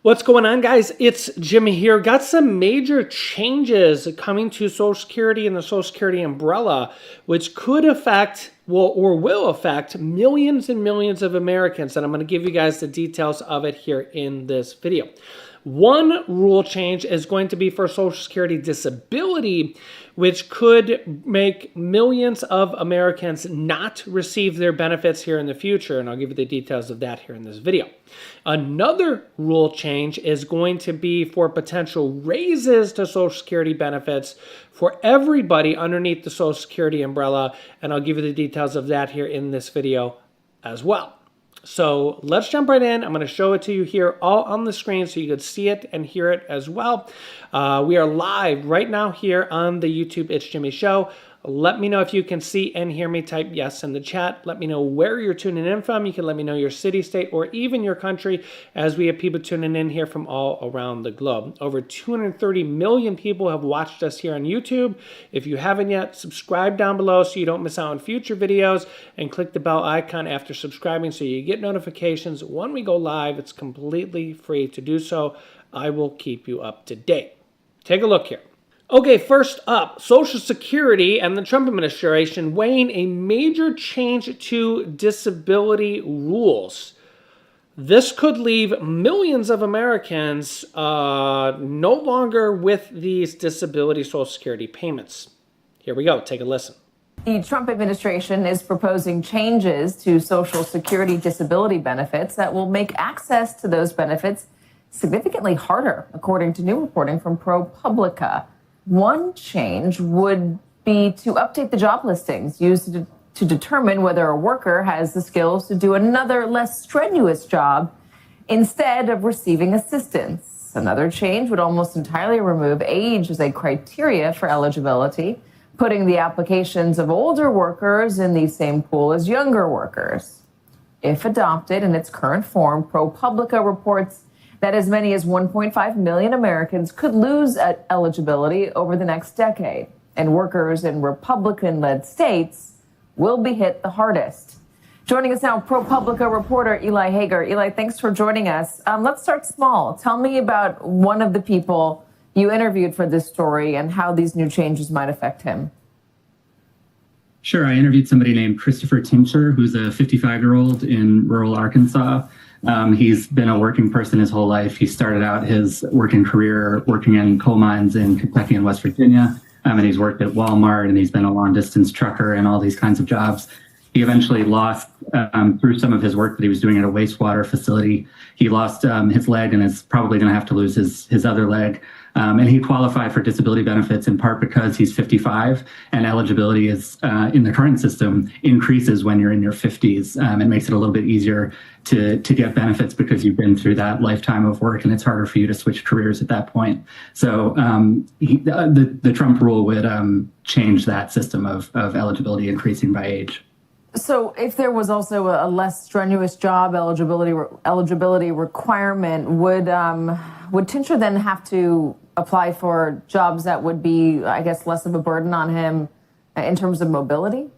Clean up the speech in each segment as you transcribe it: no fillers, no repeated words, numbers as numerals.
What's going on, guys? It's Jimmy here. Got some major changes coming to Social Security and the Social Security umbrella, which could affect, or will affect millions and millions of Americans. And I'm going to give you guys the details of it here in this video. One rule change is going to be for Social Security disability, which could make millions of Americans not receive their benefits here in the future, and I'll give you the details of that here in this video. Another rule change is going to be for potential raises to Social Security benefits for everybody underneath the Social Security umbrella, and I'll give you the details of that here in this video as well. So let's jump right in. I'm going to show it to you here all on the screen so you can see it and hear it as well. We are live right now here on the YouTube It's Jimmy Show. Let me know if you can see and hear me. Type yes in the chat. Let me know where you're tuning in from. You can let me know your city, state, or even your country, as we have people tuning in here from all around the globe. Over 230 million people have watched us here on YouTube. If you haven't yet, subscribe down below so you don't miss out on future videos, and click the bell icon after subscribing so you get notifications when we go live. It's completely free to do so. I will keep you up to date. Take a look here. Okay, first up, Social Security and the Trump administration weighing a major change to disability rules. This could leave millions of Americans no longer with these disability Social Security payments. Here we go, take a listen. The Trump administration is proposing changes to Social Security disability benefits that will make access to those benefits significantly harder, according to new reporting from ProPublica. One change would be to update the job listings used to determine whether a worker has the skills to do another less strenuous job instead of receiving assistance. Another change would almost entirely remove age as a criteria for eligibility, putting the applications of older workers in the same pool as younger workers. If adopted in its current form, ProPublica reports that as many as 1.5 million Americans could lose eligibility over the next decade, and workers in Republican-led states will be hit the hardest. Joining us now, ProPublica reporter Eli Hager. Eli, thanks for joining us. Let's start small. Tell me about one of the people you interviewed for this story and how these new changes might affect him. Sure. I interviewed somebody named Christopher Tincture, who's a 55-year-old in rural Arkansas. He's been a working person his whole life. He started out his working career working in coal mines in Kentucky and West Virginia, and he's worked at Walmart, and he's been a long-distance trucker and all these kinds of jobs. He eventually lost, through some of his work that he was doing at a wastewater facility, he lost his leg and is probably going to have to lose his other leg. And he qualified for disability benefits in part because he's 55, and eligibility is in the current system increases when you're in your 50s. It makes it a little bit easier to get benefits because you've been through that lifetime of work, and it's harder for you to switch careers at that point. So the Trump rule would change that system of eligibility increasing by age. So if there was also a less strenuous job eligibility requirement, would Tincture then have to apply for jobs that would be, I guess, less of a burden on him in terms of mobility?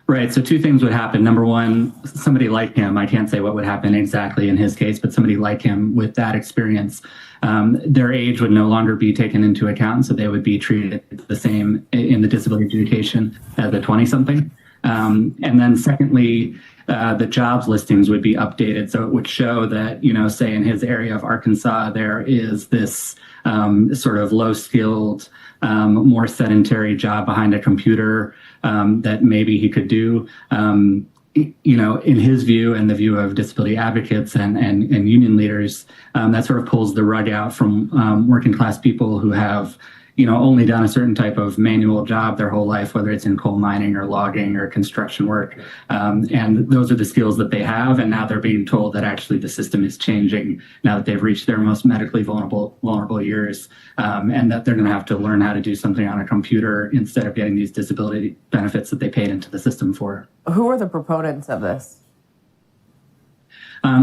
Right. So two things would happen. Number one, somebody like him, I can't say what would happen exactly in his case, but somebody like him with that experience, their age would no longer be taken into account. So they would be treated the same in the disability adjudication as a 20-something. And then secondly, the jobs listings would be updated. So it would show that, say in his area of Arkansas, there is this sort of low-skilled, more sedentary job behind a computer that maybe he could do. In his view and the view of disability advocates and union leaders, that sort of pulls the rug out from working class people who have only done a certain type of manual job their whole life, whether it's in coal mining or logging or construction work. And those are the skills that they have. And now they're being told that actually the system is changing now that they've reached their most medically vulnerable years, and that they're going to have to learn how to do something on a computer instead of getting these disability benefits that they paid into the system for. Who are the proponents of this?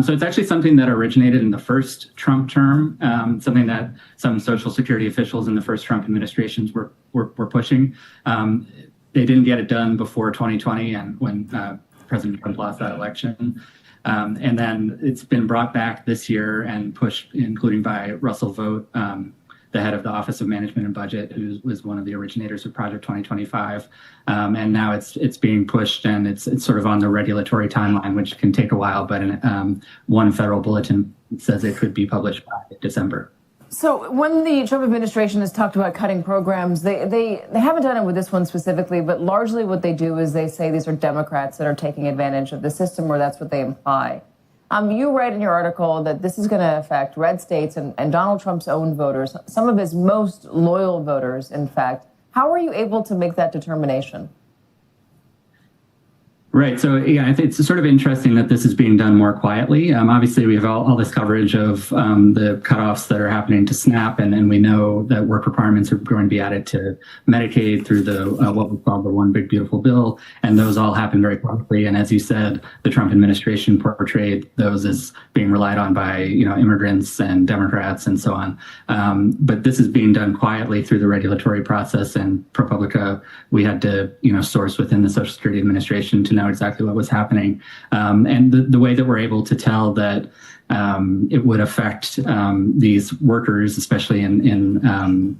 So it's actually something that originated in the first Trump term, something that some Social Security officials in the first Trump administrations were pushing. They didn't get it done before 2020, and when President Trump lost that election. And then it's been brought back this year and pushed, including by Russell Vogt, the head of the Office of Management and Budget, who was one of the originators of Project 2025. And now it's being pushed, and it's sort of on the regulatory timeline, which can take a while. But one federal bulletin says it could be published by December. So when the Trump administration has talked about cutting programs, they haven't done it with this one specifically, but largely what they do is they say these are Democrats that are taking advantage of the system, or that's what they imply. You write in your article that this is going to affect red states and Donald Trump's own voters, some of his most loyal voters, in fact. How are you able to make that determination? Right. So, yeah, it's sort of interesting that this is being done more quietly. Obviously, we have all this coverage of the cutoffs that are happening to SNAP, and we know that work requirements are going to be added to Medicaid through the what we call the One Big Beautiful Bill, and those all happen very quickly. And as you said, the Trump administration portrayed those as being relied on by immigrants and Democrats and so on. But this is being done quietly through the regulatory process. And ProPublica, we had to source within the Social Security Administration to know exactly what was happening. And the way that we're able to tell that it would affect these workers, especially in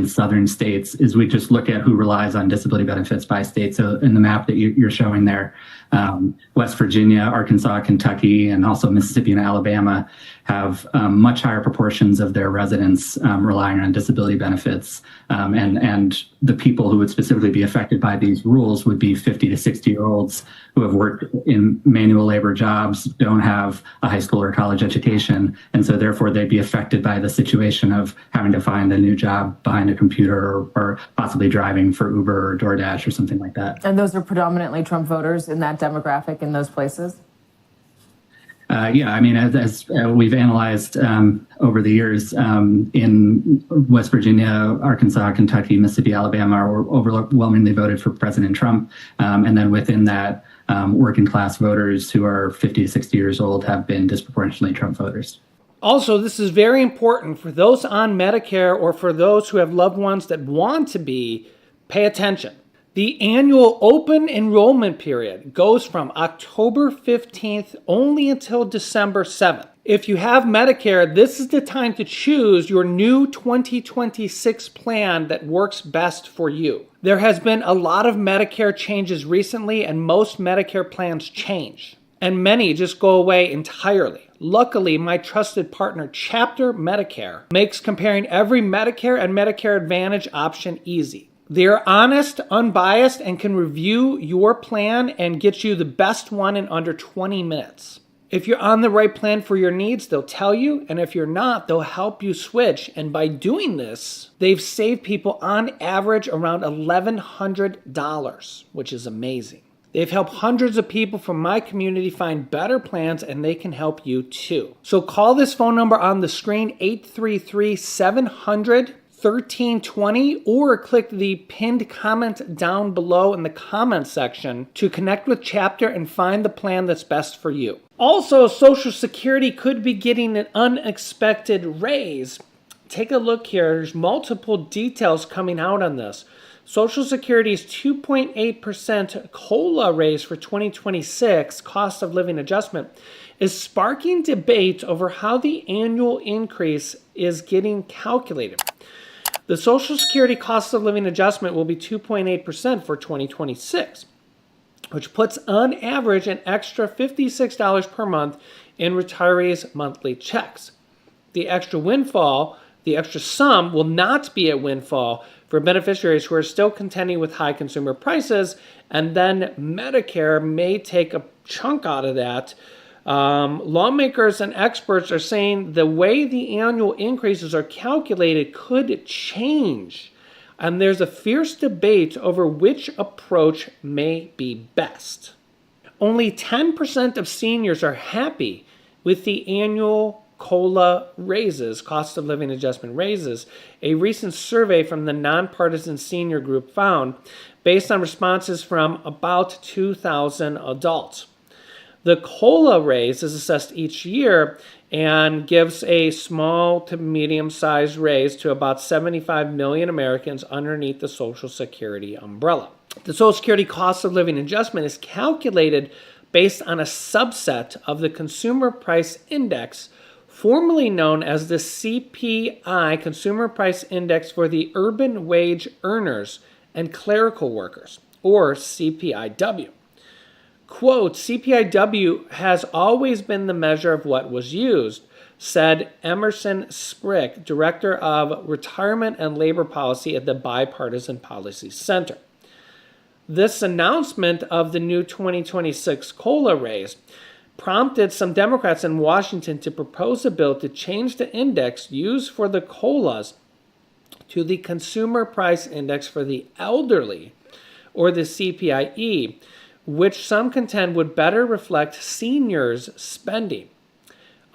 southern states, is we just look at who relies on disability benefits by state. So in the map that you're showing there, West Virginia, Arkansas, Kentucky, and also Mississippi and Alabama have much higher proportions of their residents relying on disability benefits. And the people who would specifically be affected by these rules would be 50 to 60-year-olds who have worked in manual labor jobs, don't have a high school or college education, and so therefore they'd be affected by the situation of having to find a new job behind a computer or possibly driving for Uber or DoorDash or something like that. And those are predominantly Trump voters in that demographic in those places? Yeah, I mean, as we've analyzed over the years, in West Virginia, Arkansas, Kentucky, Mississippi, Alabama are overwhelmingly voted for President Trump. And then within that, working class voters who are 50 to 60 years old have been disproportionately Trump voters. Also, this is very important for those on Medicare or for those who have loved ones that want to be. Pay attention. The annual open enrollment period goes from October 15th only until December 7th. If you have Medicare, this is the time to choose your new 2026 plan that works best for you. There has been a lot of Medicare changes recently, and most Medicare plans change, and many just go away entirely. Luckily, my trusted partner, Chapter Medicare, makes comparing every Medicare and Medicare Advantage option easy. They're honest, unbiased, and can review your plan and get you the best one in under 20 minutes. If you're on the right plan for your needs, they'll tell you, and if you're not, they'll help you switch. And by doing this, they've saved people on average around $1,100, which is amazing. They've helped hundreds of people from my community find better plans, and they can help you too. So call this phone number on the screen, 833-700-1320, or click the pinned comment down below in the comment section to connect with Chapter and find the plan that's best for you. Also, Social Security could be getting an unexpected raise. Take a look here. There's multiple details coming out on this. Social Security's 2.8% COLA raise for 2026, cost of living adjustment, is sparking debate over how the annual increase is getting calculated. The Social Security cost of living adjustment will be 2.8% for 2026, which puts on average an extra $56 per month in retirees' monthly checks. The extra sum will not be a windfall for beneficiaries who are still contending with high consumer prices, and then Medicare may take a chunk out of that. Lawmakers and experts are saying the way the annual increases are calculated could change, and there's a fierce debate over which approach may be best. Only 10% of seniors are happy with the annual COLA raises, cost of living adjustment raises, a recent survey from the nonpartisan senior group found based on responses from about 2,000 adults. The COLA raise is assessed each year and gives a small to medium-sized raise to about 75 million Americans underneath the Social Security umbrella. The Social Security cost of living adjustment is calculated based on a subset of the Consumer Price Index, formerly known as the CPI, Consumer Price Index for the Urban Wage Earners and Clerical Workers, or CPIW. Quote, CPIW has always been the measure of what was used, said Emerson Sprick, Director of Retirement and Labor Policy at the Bipartisan Policy Center. This announcement of the new 2026 COLA raise prompted some Democrats in Washington to propose a bill to change the index used for the COLAs to the Consumer Price Index for the Elderly, or the CPIE, which some contend would better reflect seniors' spending.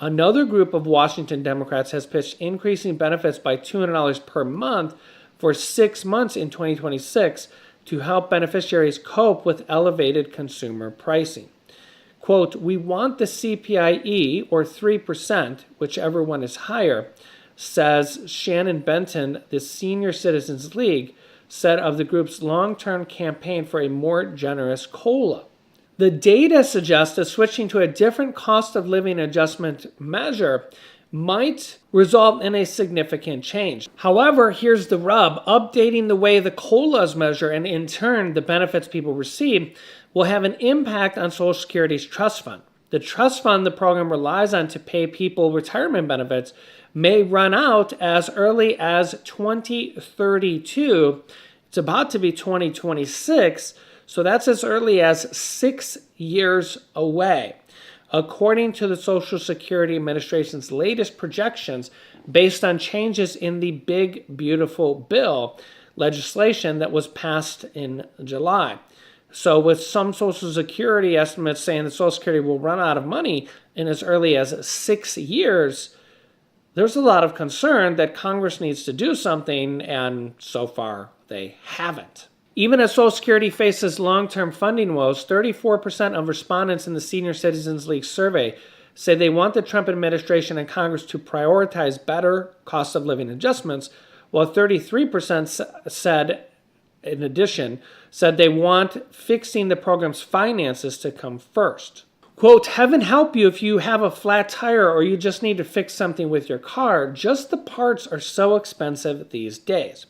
Another group of Washington Democrats has pitched increasing benefits by $200 per month for 6 months in 2026 to help beneficiaries cope with elevated consumer pricing. Quote, we want the CPIE, or 3%, whichever one is higher, says Shannon Benton, the Senior Citizens League, said of the group's long-term campaign for a more generous COLA. The data suggests that switching to a different cost of living adjustment measure might result in a significant change. However, here's the rub. Updating the way the COLAs measure and in turn the benefits people receive will have an impact on Social Security's trust fund. The trust fund the program relies on to pay people retirement benefits may run out as early as 2032. It's about to be 2026, so that's as early as 6 years away. According to the Social Security Administration's latest projections, based on changes in the Big Beautiful Bill legislation that was passed in July. So with some Social Security estimates saying that Social Security will run out of money in as early as 6 years, there's a lot of concern that Congress needs to do something, and so far they haven't. Even as Social Security faces long-term funding woes, 34% of respondents in the Senior Citizens League survey say they want the Trump administration and Congress to prioritize better cost of living adjustments, while 33% said, in addition, said they want fixing the program's finances to come first. Quote, heaven help you if you have a flat tire or you just need to fix something with your car. Just the parts are so expensive these days.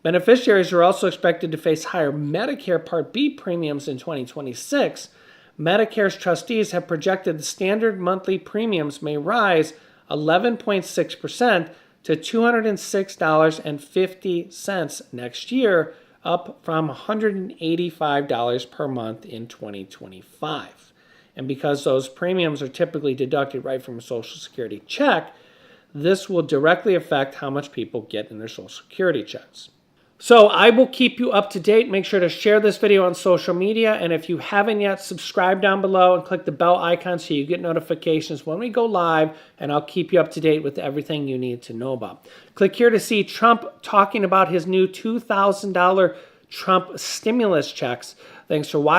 Beneficiaries are also expected to face higher Medicare Part B premiums in 2026. Medicare's trustees have projected the standard monthly premiums may rise 11.6% to $206.50 next year, up from $185 per month in 2025. And because those premiums are typically deducted right from a Social Security check, this will directly affect how much people get in their Social Security checks. So I will keep you up to date. Make sure to share this video on social media. And if you haven't yet, subscribe down below and click the bell icon so you get notifications when we go live, and I'll keep you up to date with everything you need to know about. Click here to see Trump talking about his new $2,000 Trump stimulus checks. Thanks for watching.